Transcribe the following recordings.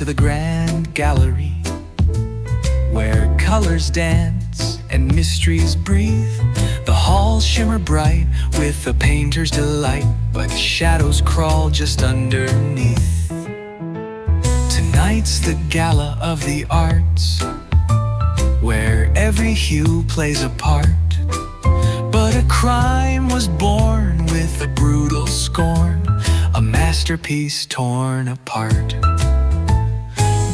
to the Grand Gallery, where colors dance and mysteries breathe. The halls shimmer bright with the painter's delight, but shadows crawl just underneath. Tonight's the gala of the arts, where every hue plays a part. But a crime was born with a brutal scorn, a masterpiece torn apart.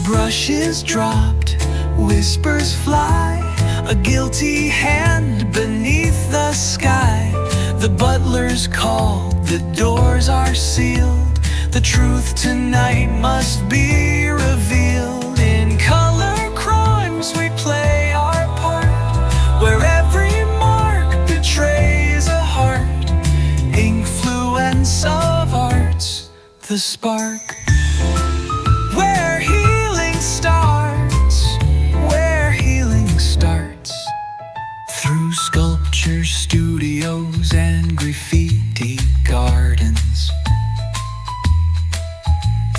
Brushes dropped, whispers fly, a guilty hand beneath the sky. The butler's called, the doors are sealed. The truth tonight must be revealed. In color crimes we play our part, where every mark betrays a heart. Influence of arts, the spark. Where healing starts, where healing starts. Through sculpture studios and graffiti gardens,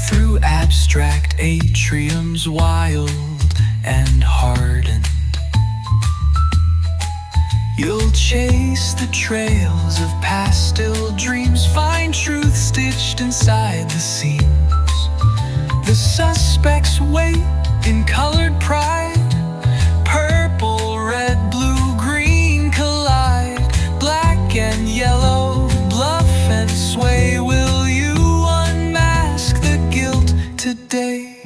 through abstract atriums wild and hardened. You'll chase the trails of pastel dreams, find truth stitched inside the seams. The suspects wait in colored pride. Purple, red, blue, green collide. Black and yellow, bluff and sway. Will you unmask the guilt today?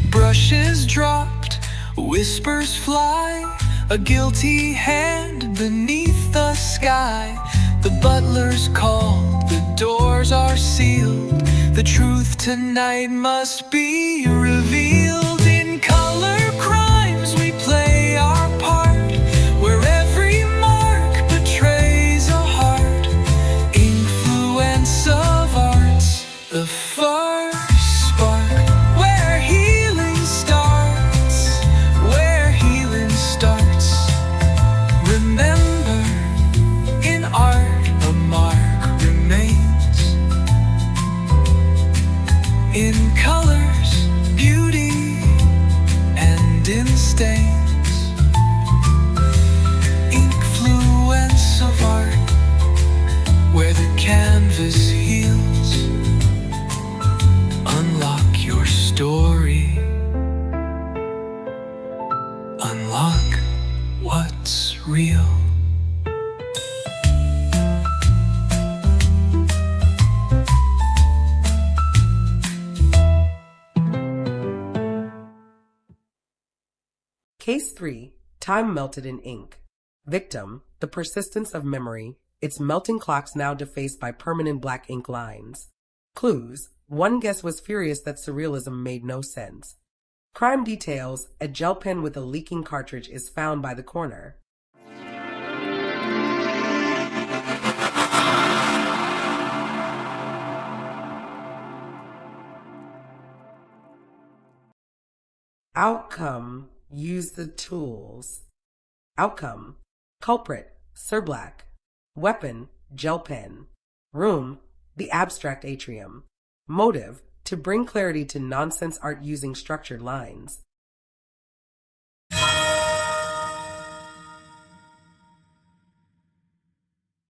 Brushes dropped, whispers fly, a guilty hand beneath the sky. The butler's called, the doors are sealed. The truth tonight must be revealed. In color crimes we play our part, where every mark betrays a heart. Influence of arts, the first spark. Where healing starts, where healing starts. Remember, in art a mark remains. In colors, beauty, and in stains. Influence of art, where the canvas heals. Unlock your story. Unlock what's real. Case 3. Time melted in ink. Victim: the persistence of memory, its melting clocks now defaced by permanent black ink lines. Clues: one guest was furious that surrealism made no sense. Crime details: a gel pen with a leaking cartridge is found by the corner. Outcome: use the tools. Outcome: culprit, Sir Black. Weapon: gel pen. Room: the abstract atrium. Motive: to bring clarity to nonsense art using structured lines.